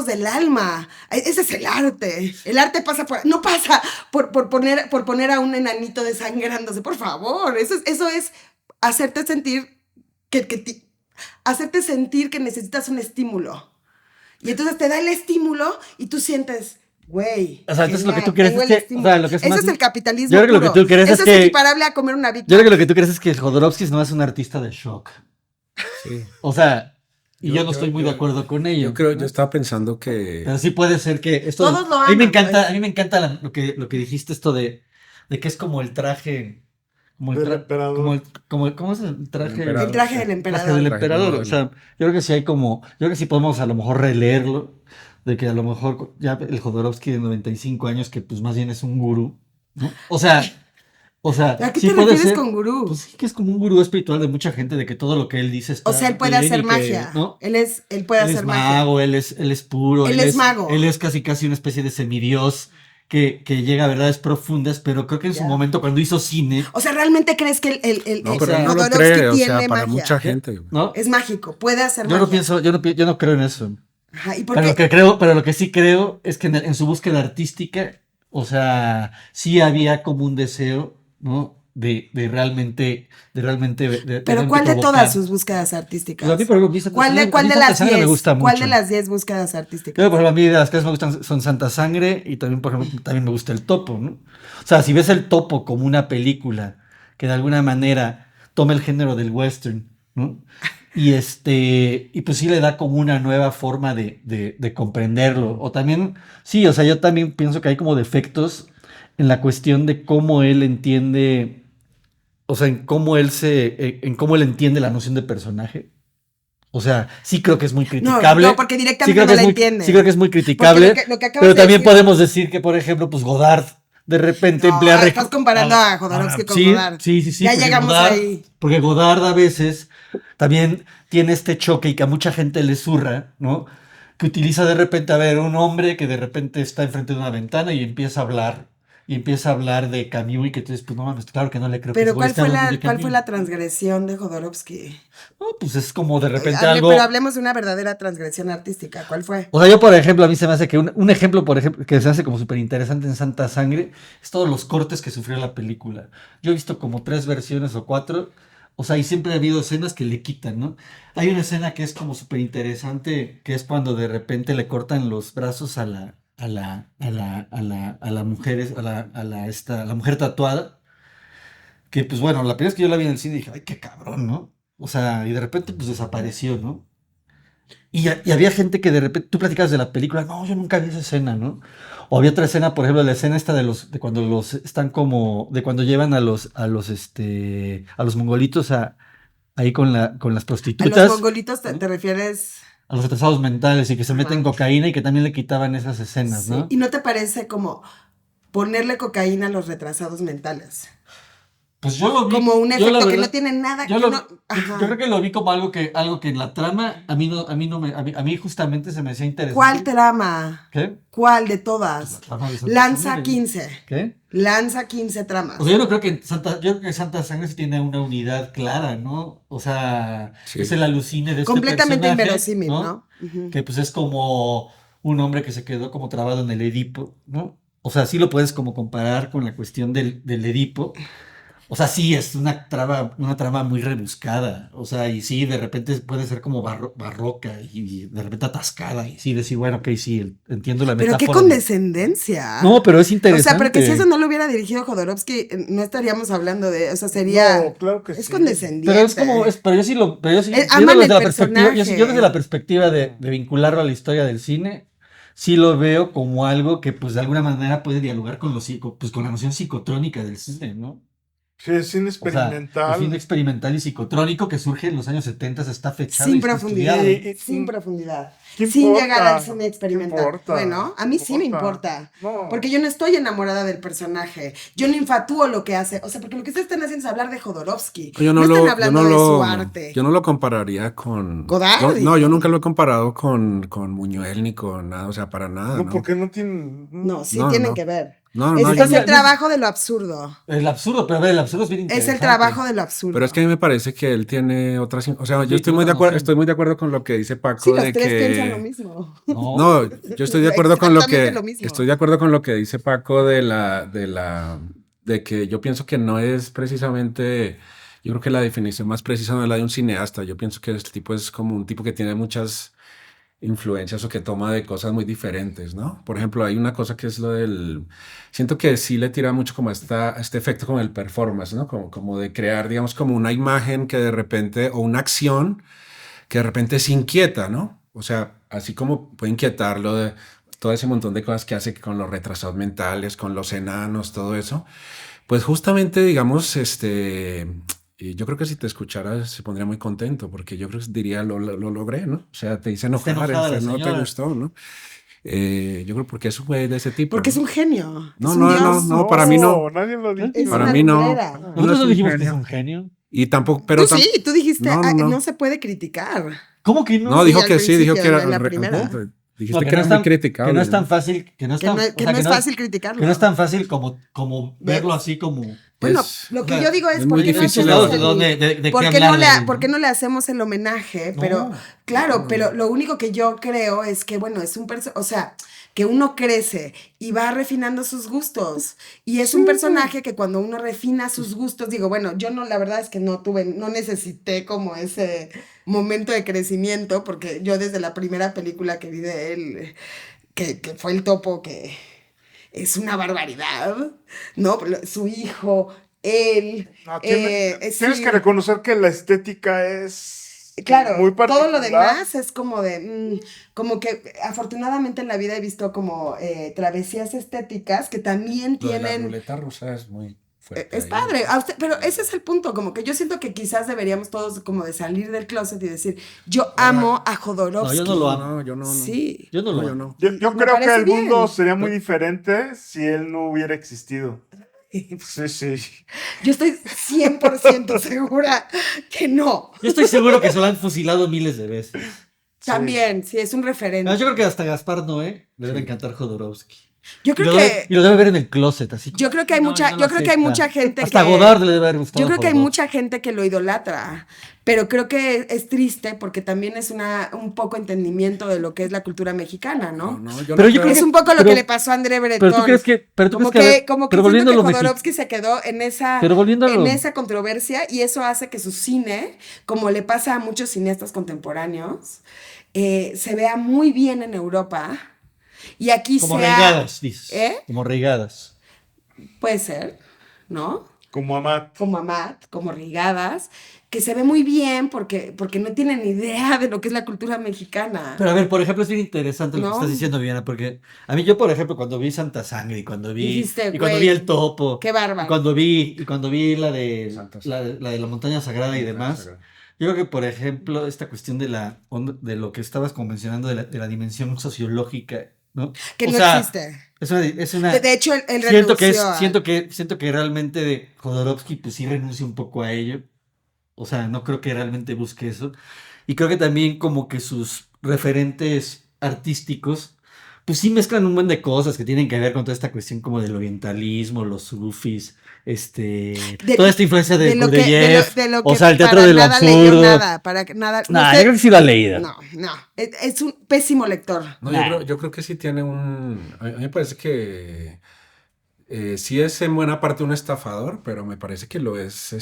del alma. Ese es el arte. El arte no pasa por poner a un enanito desangrándose. Por favor. Eso es hacerte sentir hacerte sentir que necesitas un estímulo. Y entonces te da el estímulo y tú sientes, güey. O sea, entonces lo que genial, tú quieres tengo es el que, estímulo. o sea, lo que es Ese más- es el capitalismo Yo creo que lo que puro. tú crees Eso es es que- equiparable a comer una Big Yo creo que Mac. lo que tú crees es que Jodorowsky no es un artista de shock. Sí. O sea, y yo Yo- no yo- estoy muy yo- de acuerdo con ello. Yo estaba pensando que Pero sí puede ser que esto. Todos lo a mí me aman, encanta, pues. a mí me encanta lo que dijiste esto de que es como el traje, como el Del traje, emperador. ¿cómo es el traje? emperador. El traje del Traje emperador. del Traje emperador. moderno. O sea, yo creo que sí yo creo que sí podemos a lo mejor releerlo, de que a lo mejor ya el Jodorowsky de 95 años, que pues más bien es un gurú, ¿no? O sea, ¿A qué sí te puede refieres ser, con gurú? pues sí que es como un gurú espiritual de mucha gente, de que todo lo que él dice está O sea, él puede bien hacer y que, magia. ¿no? Él puede Él hacer es magia. mago, él es puro. Él es mago. Él es casi una especie de semidios que llega a verdades profundas, pero creo que en su Ya. momento, cuando hizo cine, O sea, ¿realmente crees que no, el pero él no lo Jodorowsky cree, o tiene sea, para magia? mucha gente. ¿no? Es mágico, puede hacer Yo magia. yo no creo en eso. Ajá, ¿y por Pero qué? pero lo que sí creo es que en su búsqueda artística, o sea, sí había como un deseo, ¿no? De realmente Pero ¿cuál de todas sus búsquedas artísticas? Pues a mí, por ejemplo, Santa ¿Cuál de Sangre las me 10? gusta mucho. ¿Cuál de las 10 búsquedas artísticas? Yo, por ejemplo, a mí de las que más me gustan son Santa Sangre y también, por ejemplo, también me gusta El Topo, ¿no? O sea, si ves El Topo como una película que de alguna manera toma el género del western, ¿no? Y pues sí le da como una nueva forma de comprenderlo. O también, sí, o sea, yo también pienso que hay como defectos en la cuestión de cómo él entiende, o sea, en cómo él entiende la noción de personaje. O sea, sí creo que es muy criticable. No, porque directamente creo no que la es muy- entiende. Sí creo que es muy criticable. Porque lo que acabas Pero de también decir- podemos decir que, por ejemplo, pues Godard de repente No, emplea... estás comparando a Jodorowsky con sí, Godard. Sí. Ya porque llegamos ahí. Porque Godard a veces también tiene este choque y que a mucha gente le zurra, ¿no? Que utiliza de repente, a ver, un hombre que de repente está enfrente de una ventana y empieza a hablar. y empieza a hablar de Camus y que tú dices, pues no mames, claro que no le creo que Pero ese güey esté hablando de ¿cuál fue Camus. la transgresión de Jodorowsky? No, pues es como de repente algo... Pero hablemos de una verdadera transgresión artística. ¿Cuál fue? O sea, yo, por ejemplo, a mí se me hace que un ejemplo, por ejemplo, que se hace como súper interesante en Santa Sangre, es todos los cortes que sufrió la película. Yo he visto como 3 versiones o 4, o sea, y siempre ha habido escenas que le quitan, ¿no? Hay una escena que es como súper interesante, que es cuando de repente le cortan los brazos a la mujer, a la mujer tatuada, que pues bueno, la primera vez que yo la vi en el cine dije, ay, qué cabrón, ¿no? O sea, y de repente pues desapareció, ¿no? Y había gente que de repente, tú platicabas de la película, no, yo nunca vi esa escena, ¿no? O había otra escena, por ejemplo, la escena esta de cuando los están como, de cuando llevan a los mongolitos ahí con las A los prostitutas, mongolitos te refieres. a los retrasados mentales y que se meten Ajá. cocaína y que también le quitaban esas escenas, Sí. ¿no? ¿Y no te parece como ponerle cocaína a los retrasados mentales? Pues yo lo vi. Como un yo efecto la que verdad- no tiene nada Yo, que lo- no. yo Ajá. creo que lo vi como algo que en la trama a mí justamente se me hacía interesante. ¿Cuál trama? ¿Qué? ¿Cuál de Pues la todas? trama de Santa Lanza Sangre. 15. ¿Qué? Lanza 15 tramas. O sea, yo no creo que Santa Sangre sí tiene una unidad clara, ¿no? O sea, Sí. es el alucine de este Completamente personaje, inverosímil, ¿no? Ujú. Que pues es como un hombre que se quedó como trabado en el Edipo, ¿no? O sea, sí lo puedes como comparar con la cuestión del Edipo. O sea, sí, es una trama muy rebuscada. O sea, y sí, de repente puede ser como barroca y de repente atascada. Y sí, decir, bueno, ok, sí, entiendo la Pero metáfora. qué condescendencia. No, pero es O interesante. sea, pero que si eso no lo hubiera dirigido Jodorowsky, no estaríamos hablando de. O sea, sería. No, claro que es sí. condescendiente. Pero es como, pero yo sí lo, pero yo sí, Aman viéndolo el desde la perspectiva, personaje. yo desde la perspectiva de vincularlo a la historia del cine, sí lo veo como algo que pues de alguna manera puede dialogar con con la noción psicotrónica del cine, ¿no? Sí, es cine O sea, experimental. el cine experimental y psicotrónico que surge en los años 70 está fechado Sin y está profundidad. estudiado. Sin profundidad. ¿Qué Sin importa? llegar al cine ¿Qué experimental. importa? Bueno, a mí sí me importa. No. Porque yo no estoy enamorada del personaje. Yo no infatúo lo que hace. O sea, porque lo que ustedes están haciendo es hablar de Jodorowsky. Yo no están hablando de su arte. Yo no lo compararía con... Godard. No, yo nunca lo he comparado con Buñuel ni con nada, o sea, para nada. No, ¿no? porque no tienen. No, sí No, tienen no. que ver. No, no, Es, no, es yo el no- trabajo de lo absurdo. El absurdo, pero a ver, el absurdo es bien Es interesante. el trabajo de lo absurdo. Pero es que a mí me parece que él tiene otras... O sea, Sí, yo estoy tiene muy de otra acuerdo, noción. estoy muy de acuerdo con lo que dice Paco Sí, de los tres que... piensan lo mismo. No, yo estoy de acuerdo con lo que Exactamente lo mismo. estoy de acuerdo con lo que dice Paco de que yo pienso que no es precisamente, yo creo que la definición más precisa no es la de un cineasta. Yo pienso que este tipo es como un tipo que tiene muchas influencias o que toma de cosas muy diferentes, ¿no? Por ejemplo, hay una cosa que es lo del... Siento que sí le tira mucho como este efecto con el performance, ¿no? Como de crear, digamos, como una imagen que de repente, o una acción que de repente se inquieta, ¿no? O sea, así como puede inquietarlo de todo ese montón de cosas que hace con los retrasados mentales, con los enanos, todo eso, pues justamente, digamos, y yo creo que si te escuchara se pondría muy contento, porque yo creo que diría, lo logré, ¿no? O sea, te dice Está enojar, enojada la no te señora. gustó, ¿no? Yo creo porque es un güey de ese tipo. Porque es ¿no? un genio. No, es un dios. no, para mí no. Nadie lo dijo. Es Para una mí no. lumbrera. Nosotros no es un dijimos que es genio. un genio. Y tampoco, pero Tú sí, tú dijiste, No, no, no, no. se puede criticar. ¿Cómo que no? No, Sí, dijo al que sí, dijo principio, que era... en la primera. Dijiste No, que era muy criticable. que no es tan ¿no? fácil, que no es Que tan, no, o que sea, no es fácil criticarlo. que no es tan fácil como ¿Ves? verlo así como... Bueno, Es- lo que o sea, yo digo es, es ¿por muy qué no difícil hacemos de- el- ¿por qué ¿por qué no le hacemos el homenaje? Pero, claro, pero lo único que yo creo es que, bueno, es un o sea, que uno crece y va refinando sus gustos. Y es un personaje que cuando uno refina sus gustos, digo, bueno, yo no, la verdad es que no necesité como ese momento de crecimiento, porque yo desde la primera película que vi de él, que fue El Topo, que es una barbaridad, ¿no? Su hijo, él. No, tienes sí. que reconocer que la estética es Claro, muy particular. todo lo demás es como de, como que afortunadamente en la vida he visto como travesías estéticas que también Lo de la tienen... ruleta rusa es muy fuerte. Es ahí. padre, pero ese es el punto, como que yo siento que quizás deberíamos todos como de salir del closet y decir, yo amo a Jodorowsky. No, yo no lo amo. No, yo no. Sí. Yo no lo yo amo. no. Yo Me creo que parece el mundo bien. sería muy diferente si él no hubiera existido. Sí, sí. Yo estoy 100% segura que no. Yo estoy seguro que se lo han fusilado miles de veces. También, sí, es un referente. No, yo creo que hasta Gaspar Noé le debe encantar Jodorowsky. Yo Y creo y lo debe ver en el closet, así. Yo creo que hay No, mucha, no lo yo creo que hay acepta. mucha gente Hasta que. Godard le debe haber gustado Yo creo que hay Godard. mucha gente que lo idolatra, pero creo que es triste porque también es un poco entendimiento de lo que es la cultura mexicana, ¿no? yo Pero no yo creo- Es un poco lo pero- que le pasó a André Pero Breton. tú crees que, pero tú Como crees que, que pero siento volviendo a que lo mexicano. Jodorowsky se quedó en Pero volviendo a en lo- esa controversia y eso hace que su cine, como le pasa a muchos cineastas contemporáneos, se vea muy bien en Europa y aquí Como sea... reigadas, dices. ¿Eh? Como reigadas. Puede ser, ¿no? Como Amat. Como Amat, como Rigadas, que se ve muy bien porque no tienen idea de lo que es la cultura mexicana. Pero a ver, por ejemplo, es bien interesante lo que ¿No? estás diciendo, Viviana, porque a mí yo, por ejemplo, cuando vi Santa Sangre y cuando vi Dijiste, y cuando güey, vi El Topo, qué bárbaro. y cuando vi la de Santa la de la montaña sagrada y demás, yo creo que, por ejemplo, esta cuestión de lo que estabas como mencionando de la dimensión sociológica, ¿no? Que O no sea, existe. es una De hecho, él siento que renunció a- siento que realmente Jodorowsky pues sí renuncia un poco a ello. O sea, no creo que realmente busque eso. Y creo que también como que sus referentes artísticos, pues sí mezclan un buen de cosas que tienen que ver con toda esta cuestión como del orientalismo, los sufis, De- toda esta influencia de lo que, de Gurdjieff, lo, de lo o que sea, el teatro para de lo nada leyó absurdo. nada, para que nada. Nah, sé- yo creo que sí lo ha leído. No, no. Es un pésimo lector. No, Nah. yo creo que sí tiene a mí me parece que sí es en buena parte un estafador, pero me parece que lo es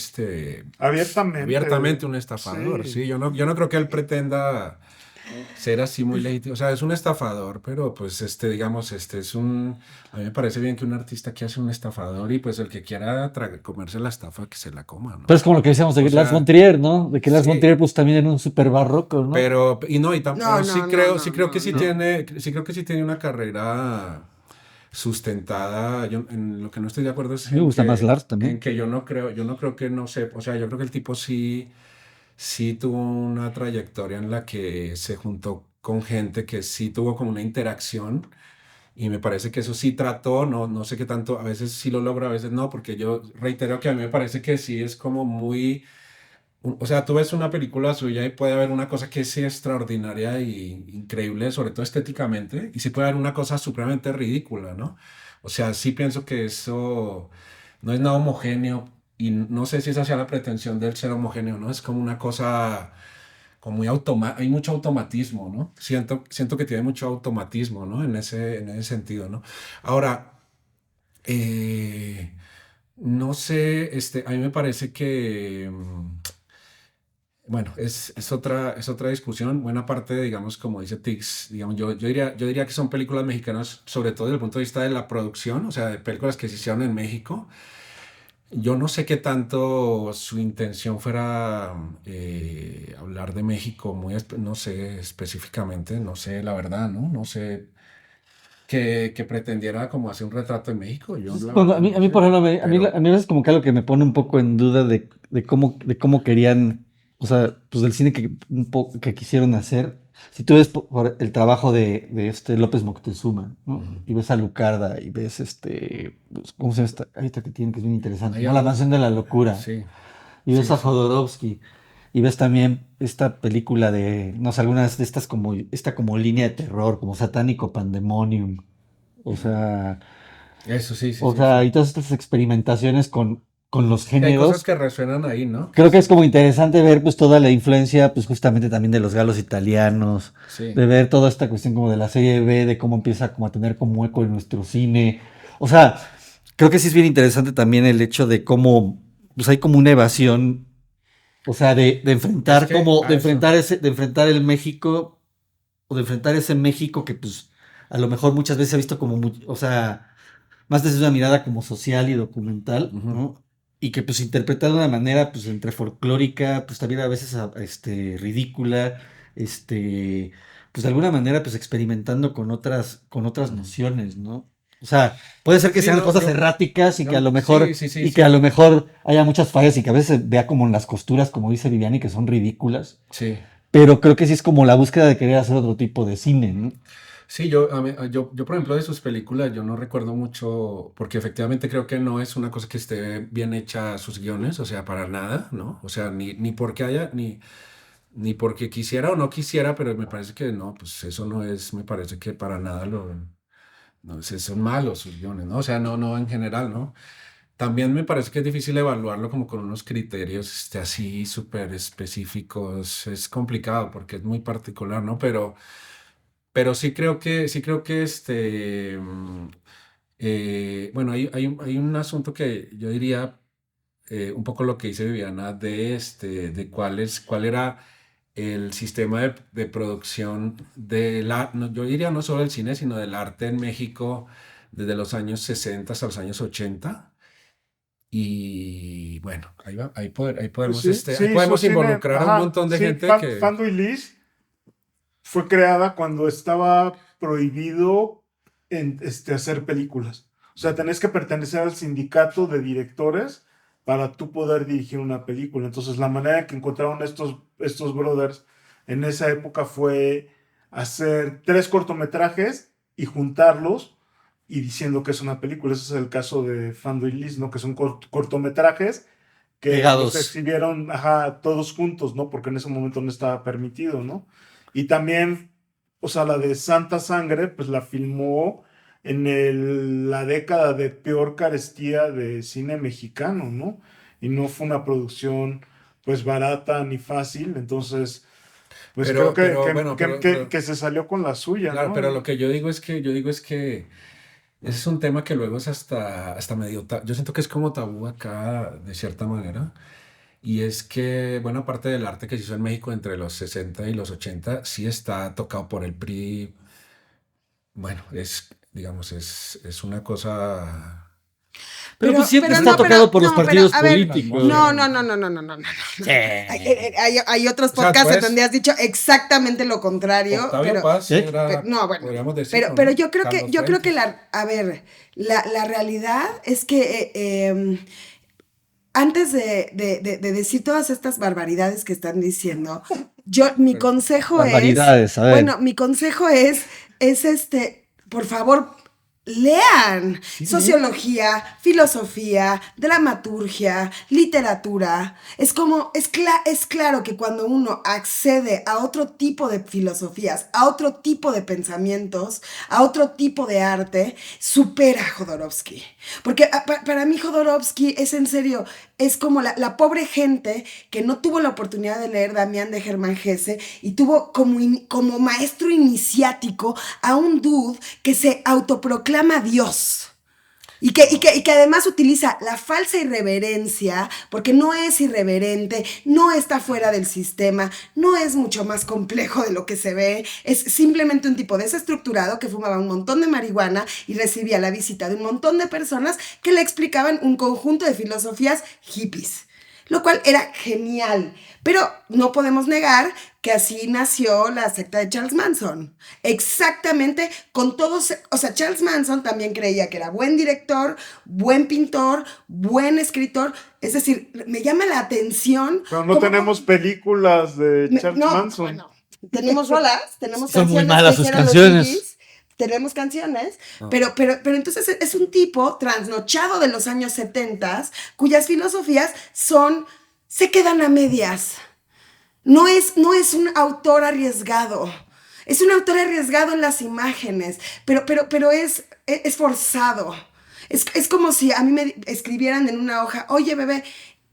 abiertamente un estafador. Sí. Sí, yo no creo que él pretenda ser así muy legítimo. O sea, es un estafador, pero pues digamos, a mí me parece bien que un artista que hace un estafador y pues el que quiera comerse la estafa, que se la coma, ¿no? Pero es como lo que decíamos de O Lars sea, von Trier, ¿no? De que Lars sí. von Trier pues también era un súper barroco, ¿no? Pero, y no, No, sí no, creo, no, sí creo no, que sí no. sí creo que sí tiene una carrera sustentada. Yo en lo que no estoy de acuerdo es Me gusta que, más Lars también. en que yo no creo que no sé, o sea, yo creo que el tipo sí tuvo una trayectoria en la que se juntó con gente que sí tuvo como una interacción. Y me parece que eso sí trató, no sé qué tanto, a veces sí lo logra, a veces no, porque yo reitero que a mí me parece que sí es como muy, o sea, tú ves una película suya y puede haber una cosa que es extraordinaria y increíble, sobre todo estéticamente, y sí puede haber una cosa supremamente ridícula, ¿no? O sea, sí pienso que eso no es nada homogéneo y no sé si esa sea la pretensión del ser homogéneo, ¿no? Es como una cosa como muy hay mucho automatismo, ¿no? Siento que tiene mucho automatismo, ¿no? En ese sentido, ¿no? Ahora, eh, no sé, a mí me parece que, bueno, es otra discusión. Buena parte, digamos, como dice Tix, digamos, yo diría que son películas mexicanas, sobre todo desde el punto de vista de la producción, o sea, de películas que se hicieron en México. Yo no sé qué tanto su intención fuera hablar de México, no sé específicamente, no sé la verdad, ¿no? No sé que pretendiera como hacer un retrato de México. Yo la Bueno, verdad no a mí, sé, por ejemplo, pero a mí es como que algo que me pone un poco en duda de cómo querían, o sea, pues del cine que quisieron hacer. Si tú ves por el trabajo de este López Moctezuma, ¿no? Y ves a Lucarda y ves pues, ¿cómo se llama esta que tienen que es bien interesante? Ahí ¿No? La habla- mansión de la locura. sí, Y ves sí, a sí. Jodorowsky. Y ves también esta película de, no sé, algunas de estas como, esta como línea de terror, como Satánico Pandemonium. O sea, Eso sí, sí, o sí, sea, sí. y todas estas experimentaciones con los Que hay cosas géneros. que resuenan ahí, ¿no? Creo que es como interesante ver pues toda la influencia, pues justamente también de los galos italianos, Sí. de ver toda esta cuestión como de la serie B, de cómo empieza como a tener como eco en nuestro cine. O sea, creo que sí es bien interesante también el hecho de cómo, pues hay como una evasión, o sea, de enfrentar Es que, como, a eso. de enfrentar el México, o de enfrentar ese México que pues a lo mejor muchas veces se ha visto como, o sea, más desde una mirada como social y documental, Ujú. ¿no? Y que pues interpreta de una manera pues entre folclórica, pues también a veces ridícula, pues de alguna manera pues experimentando con otras nociones, ¿no? O sea, puede ser que Sí, sean no, cosas erráticas y que a lo mejor, sí, que a lo mejor haya muchas fallas y que a veces se vea como en las costuras, como dice Viviani, que son ridículas, sí. pero creo que sí es como la búsqueda de querer hacer otro tipo de cine, ¿no? Sí, yo, por ejemplo, de sus películas, yo no recuerdo mucho, porque efectivamente creo que no es una cosa que esté bien hecha sus guiones, o sea, para nada, ¿no? O sea, ni porque ni porque quisiera o no quisiera, pero me parece que no, pues eso no es, me parece que para nada no, son malos sus guiones, ¿no? O sea, no en general, ¿no? También me parece que es difícil evaluarlo como con unos criterios así súper específicos. Es complicado porque es muy particular, ¿no? Pero sí creo que bueno, hay un asunto que yo diría un poco lo que dice Viviana de cuál era el sistema de producción yo diría no solo del cine, sino del arte en México desde los años 60 hasta los años 80. Y bueno, ahí Pues podemos, sí, sí, ahí hizo podemos cine, involucrar a un ajá, montón de sí, gente que... Fando y Lis fue creada cuando estaba prohibido hacer películas. O sea, tenés que pertenecer al sindicato de directores para tú poder dirigir una película. Entonces, la manera en que encontraron estos brothers en esa época fue hacer 3 cortometrajes y juntarlos y diciendo que es una película. Ese es el caso de Fando y Lis, ¿no? Que son cortometrajes que los Pegados. exhibieron, ajá, todos juntos, ¿no? Porque en ese momento no estaba permitido, ¿no? Y también, o sea, la de Santa Sangre, pues la filmó en la década de peor carestía de cine mexicano, ¿no? Y no fue una producción, pues, barata ni fácil, entonces, pues creo Bueno, que se salió con la suya, claro, ¿no? pero lo que yo digo es que ese es un tema que luego es hasta medio, yo siento que es como tabú acá, de cierta manera. Y es que buena parte del arte que se hizo en México entre los 60 y los 80 sí está tocado por el PRI. Bueno, digamos, es una cosa... Pero pues siempre pero está no, tocado por los no, pero, partidos a ver, políticos. no. Sí. Hay otros O sea, podcasts en pues, donde has dicho exactamente lo contrario, Octavio pero, Paz ¿Sí? era, no, bueno, podríamos decirlo, pero ¿no? yo creo Carlos yo creo que Fuentes. a ver, la realidad es que antes de decir todas estas barbaridades que están diciendo, mi Pero- consejo Barbaridades, a ver. bueno, mi consejo es por favor, lean Sí, sociología, filosofía, dramaturgia, literatura. Es claro que cuando uno accede a otro tipo de filosofías, a otro tipo de pensamientos, a otro tipo de arte, supera a Jodorowsky. Porque para mí Jodorowsky es en serio, es como la pobre gente que no tuvo la oportunidad de leer Damián de Germán Hesse y tuvo como maestro iniciático a un dude que se autoproclama Dios. Y que además utiliza la falsa irreverencia, porque no es irreverente, no está fuera del sistema, no es mucho más complejo de lo que se ve, es simplemente un tipo desestructurado que fumaba un montón de marihuana y recibía la visita de un montón de personas que le explicaban un conjunto de filosofías hippies, lo cual era genial. Pero no podemos negar que así nació la secta de Charles Manson. Exactamente, con todos, o sea, Charles Manson también creía que era buen director, buen pintor, buen escritor. Es decir, me llama la atención. Pero no tenemos películas de Charles Manson. Bueno, tenemos rolas, tenemos Son muy canciones malas que sus hicieron los canciones. Bee tenemos canciones, No. pero entonces es un tipo trasnochado de los años 70 cuyas filosofías se quedan a medias. No es un autor arriesgado. Es un autor arriesgado en las imágenes, pero es forzado. Es como si a mí me escribieran en una hoja, oye, bebé,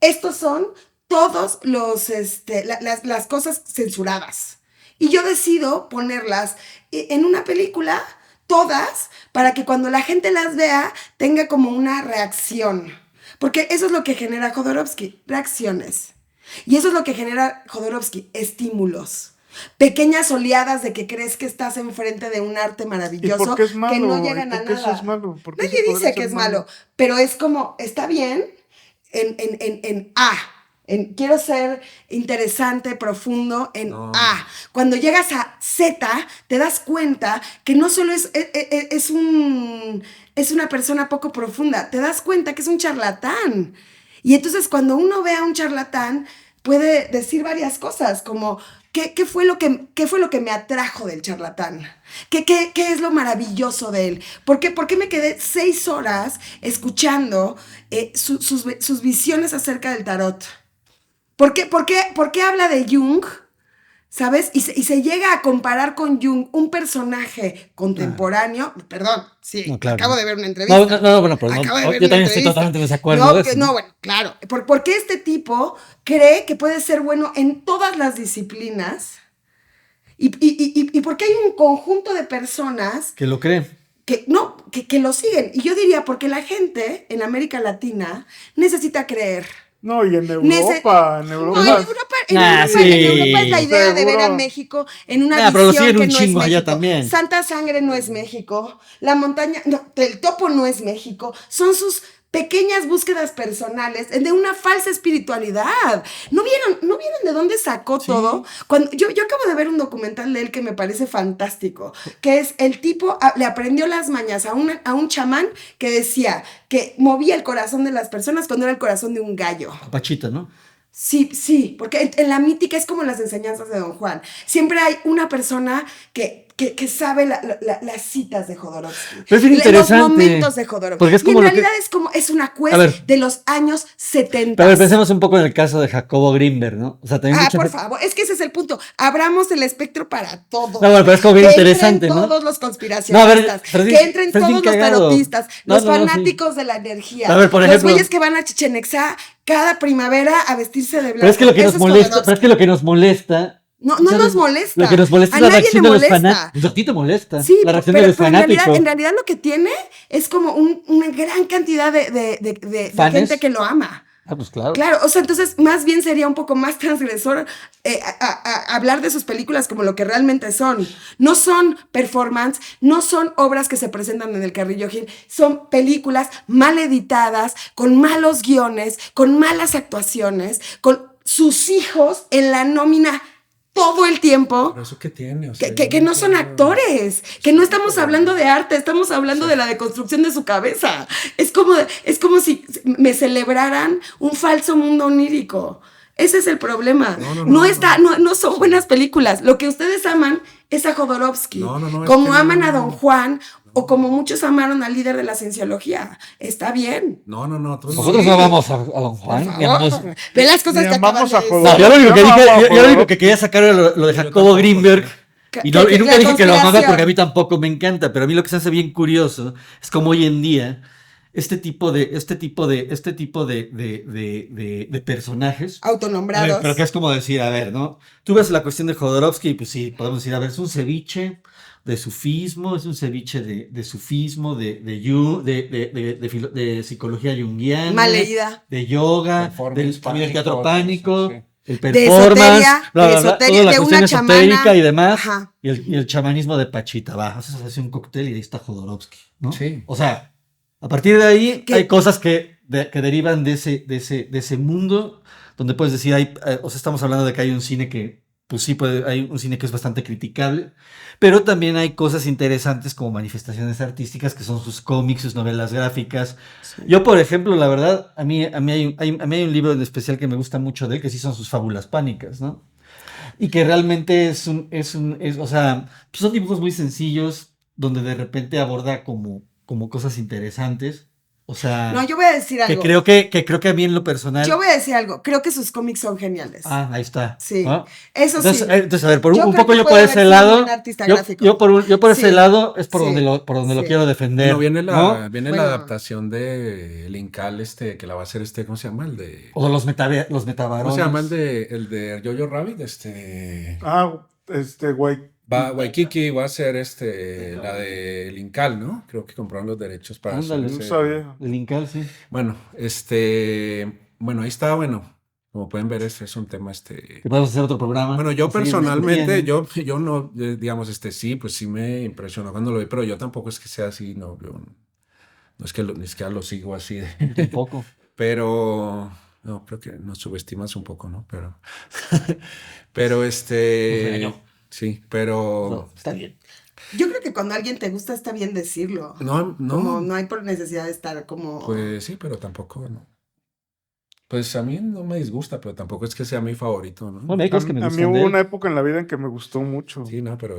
estos son todos las cosas censuradas. Y yo decido ponerlas en una película, todas, para que cuando la gente las vea tenga como una reacción. Porque eso es lo que genera Jodorowsky, reacciones. Y eso es lo que genera Jodorowsky, estímulos. Pequeñas oleadas de que crees que estás enfrente de un arte ¿Y maravilloso por qué es malo? que no llegan ¿Y a por qué nada. eso es malo? ¿Por qué Nadie eso podría dice que ser es malo, pero es como, está bien en A. Quiero ser interesante, profundo en No. A. Cuando llegas a Z, te das cuenta que no solo es una persona poco profunda, te das cuenta que es un charlatán. Y entonces cuando uno ve a un charlatán, puede decir varias cosas, como ¿qué fue lo que me atrajo del charlatán? ¿Qué es lo maravilloso de él? ¿Por qué me quedé 6 horas escuchando sus visiones acerca del tarot? ¿Por qué habla de Jung ¿sabes? Y se llega a comparar con Jung, un personaje contemporáneo. Perdón, sí, No, claro. acabo de ver una entrevista. Bueno, pero Acabo de ver yo una también estoy entrevista. totalmente en desacuerdo No, de eso. no, bueno, claro. Porque este tipo cree que puede ser bueno en todas las disciplinas y porque hay un conjunto de personas Que lo creen. que lo siguen. Y yo diría, porque la gente en América Latina necesita creer. No, y en No, Europa, en Europa es la idea de ver a Seguro. México en una Pero lo visión siguen que un no chingo es allá México. también. Santa Sangre no es México. La montaña, no, el topo no es México. Son sus pequeñas búsquedas personales de una falsa espiritualidad. ¿No vieron de dónde sacó todo? Cuando yo acabo de ver un documental de él que me parece fantástico, que es el tipo le aprendió las mañas a un chamán que decía que movía el corazón de las personas cuando era el corazón de un gallo. Pachita, ¿no? Sí, porque en la mítica es como las enseñanzas de Don Juan. Siempre hay una persona que sabe las citas de Jodorowsky. Pero es bien interesante. Los momentos de Jodorowsky. Porque es como y en realidad es una quest de los años 70. A ver, pensemos un poco en el caso de Jacobo Grinberg, ¿no? O sea, también por favor, es que ese es el punto. Abramos el espectro para todos. No, bueno, pero es como bien interesante, ¿no? Todos los conspiracionistas, que entren todos los cagado. tarotistas, los fanáticos de la energía, a ver, por ejemplo, los güeyes que van a Chichén Itzá cada primavera a vestirse de blanco. Pero es que lo que nos molesta. No nos molesta. Lo que nos molesta a es la nadie reacción le de los molesta. fanáticos. A ti te molesta. Sí, la reacción de los fanáticos. En realidad lo que tiene es como una gran cantidad de gente que lo ama. Ah, pues claro. Claro, o sea, entonces más bien sería un poco más transgresor hablar de sus películas como lo que realmente son. No son performance, no son obras que se presentan en el Carrillo Gil, son películas mal editadas, con malos guiones, con malas actuaciones, con sus hijos en la nómina todo el tiempo. ¿Pero eso qué tiene? O sea, que no son actores, que no estamos hablando de arte, estamos hablando de la deconstrucción de su cabeza. Es como si me celebraran un falso mundo onírico. Ese es el problema. No son buenas películas. Lo que ustedes aman es a Jodorowsky. Como aman a Don Juan o como muchos amaron al líder de la cienciología. Está bien. Nosotros no amamos a Don Juan. Ve las cosas que acabas de decir. No, yo lo único que quería sacar era lo de Jacobo Grinberg. Y nunca dije que lo amaba porque a mí tampoco me encanta. Pero a mí lo que se hace bien curioso es como hoy en día este tipo de personajes autonombrados. A ver, pero que es como decir, a ver, ¿no? Tú ves la cuestión de Jodorowsky y pues sí, podemos decir, a ver, es un ceviche de sufismo, es un ceviche de sufismo, de psicología junguiana, mal leída, de yoga, del teatro pánico, sí. el performance, de la cuestión una esotérica chamana, y demás, ajá. y el chamanismo de Pachita, va, haces un cóctel y ahí está Jodorowsky, ¿no? Sí. O sea, a partir de ahí hay cosas que derivan de ese mundo donde puedes decir, o sea, estamos hablando de que hay un cine que, pues sí, hay un cine que es bastante criticable, pero también hay cosas interesantes como manifestaciones artísticas que son sus cómics, sus novelas gráficas. Sí. Yo, por ejemplo, la verdad, a mí hay un libro en especial que me gusta mucho de él, que sí son sus fábulas pánicas, ¿no? Y que realmente o sea, pues son dibujos muy sencillos donde de repente aborda como cosas interesantes. O sea, no, yo voy a decir algo. Que creo que a mí en lo personal. Yo voy a decir algo. Creo que sus cómics son geniales. Ah, ahí está. Sí. ¿No? Eso entonces, sí. Entonces, a ver, por un poco yo por ese lado. Yo por ese lado es por sí. donde lo quiero defender. No, viene la adaptación de Linkal, que la va a hacer ¿cómo se llama? O de los metabarones. ¿Cómo se llama el de Jojo Rabbit? Waikiki va a ser la de Linkal, ¿no? Creo que compraron los derechos para hacer no sabía. Linkal, sí. Bueno, ahí está, como pueden ver, es un tema que podemos hacer otro programa. Bueno, yo personalmente, yo no, digamos, sí, pues sí me impresionó cuando lo vi, pero yo tampoco es que sea así, no, no es que lo sigo así. Tampoco. Pero no, creo que nos subestimas un poco, ¿no? Pero sí, pero... No, está bien. Yo creo que cuando alguien te gusta está bien decirlo. No. Como no hay por necesidad de estar como... Pues sí, pero tampoco, ¿no? Pues a mí no me disgusta, pero tampoco es que sea mi favorito, ¿no? Bueno, hay cosas que me gustan. A mí hubo una época en la vida en que me gustó mucho. Sí, no, pero...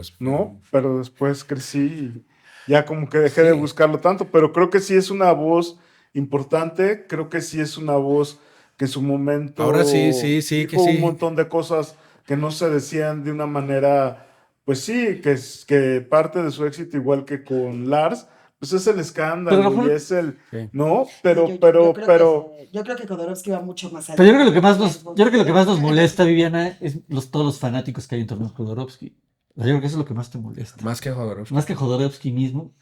pero después crecí y ya como que dejé de buscarlo tanto, pero creo que sí es una voz importante, creo que sí es una voz que en su momento... Ahora sí, que sí. Un montón de cosas que no se decían de una manera, pues sí, que parte de su éxito, igual que con Lars, pues es el Pero a lo escándalo y mejor- es el, Sí. ¿no? Yo creo que Jodorowsky va mucho más allá. Pero yo creo que lo que más nos molesta, Viviana, es todos los fanáticos que hay en torno a Jodorowsky. O sea, yo creo que eso es lo que más te molesta. Más que Jodorowsky. Más que Jodorowsky mismo,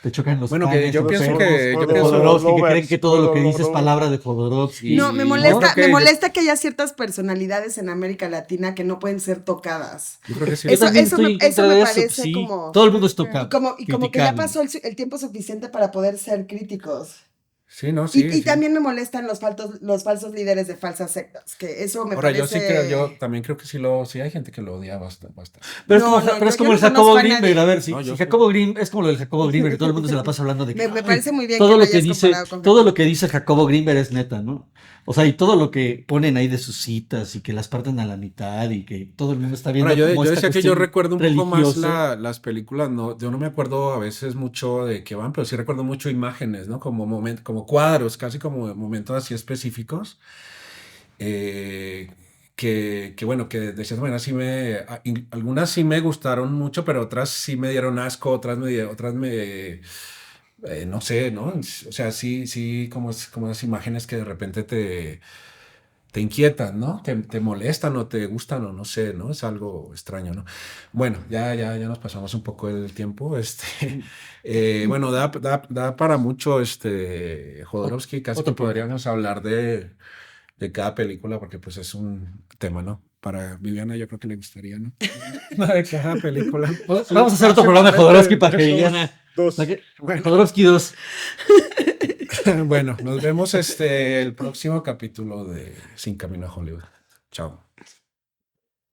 te chocan los Bueno, que canes yo enfermos pienso que- yo de pienso- Jodorowsky, que lovers, creen que todo lo que dice es lovers. palabra de Jodorowsky. No, me Sí, molesta, creo que- me molesta que haya ciertas personalidades en América Latina que no pueden ser tocadas. Yo creo que sí. Yo Eso- también eso estoy me- eso en me contra de parece sí. como- Todo el mundo es tocado. Y como que ya criticable. pasó el tiempo suficiente para poder ser críticos. Sí, no, sí. Y sí. también me molestan los falsos líderes de falsas sectas, que eso me Ahora, parece... yo sí creo, yo también creo que sí hay gente que lo odia bastante. Pero, No, es como, no, pero es yo como no el Jacobo conozco a Greenberg. nadie. A ver, si No, yo sí. Jacobo Green es como lo del Jacobo Greenberg, que todo el mundo se la pasa hablando de que Me "Ay, parece muy bien todo que lo lo que hayas dice, comparado con todo lo que dice Jacobo Greenberg es neta, ¿no? O sea, y todo lo que ponen ahí de sus citas y que las parten a la mitad y que todo el mundo está viendo Ahora, yo como esta decía que yo cuestión recuerdo un poco más religiosa. las películas, no, yo no me acuerdo a veces mucho de qué van, pero sí recuerdo mucho imágenes, ¿no? Como cuadros, casi como momentos así específicos. Bueno, que de cierta manera algunas sí me gustaron mucho, pero otras sí me dieron asco, no sé, ¿no? O sea, sí, como esas imágenes que de repente te inquietan, ¿no? Te molestan o te gustan o no sé, ¿no? Es algo extraño, ¿no? Bueno, ya nos pasamos un poco el tiempo. Bueno, da para mucho Jodorowsky, casi Otro que podríamos hablar de cada película, porque pues es un tema, ¿no? Para Viviana yo creo que le gustaría, ¿no? De cada película. Vamos a hacer otro programa de Jodorowsky para que Viviana. Dos. Bueno, Jodorowsky 2. Bueno, nos vemos el próximo capítulo de Sin Camino a Hollywood. Chao.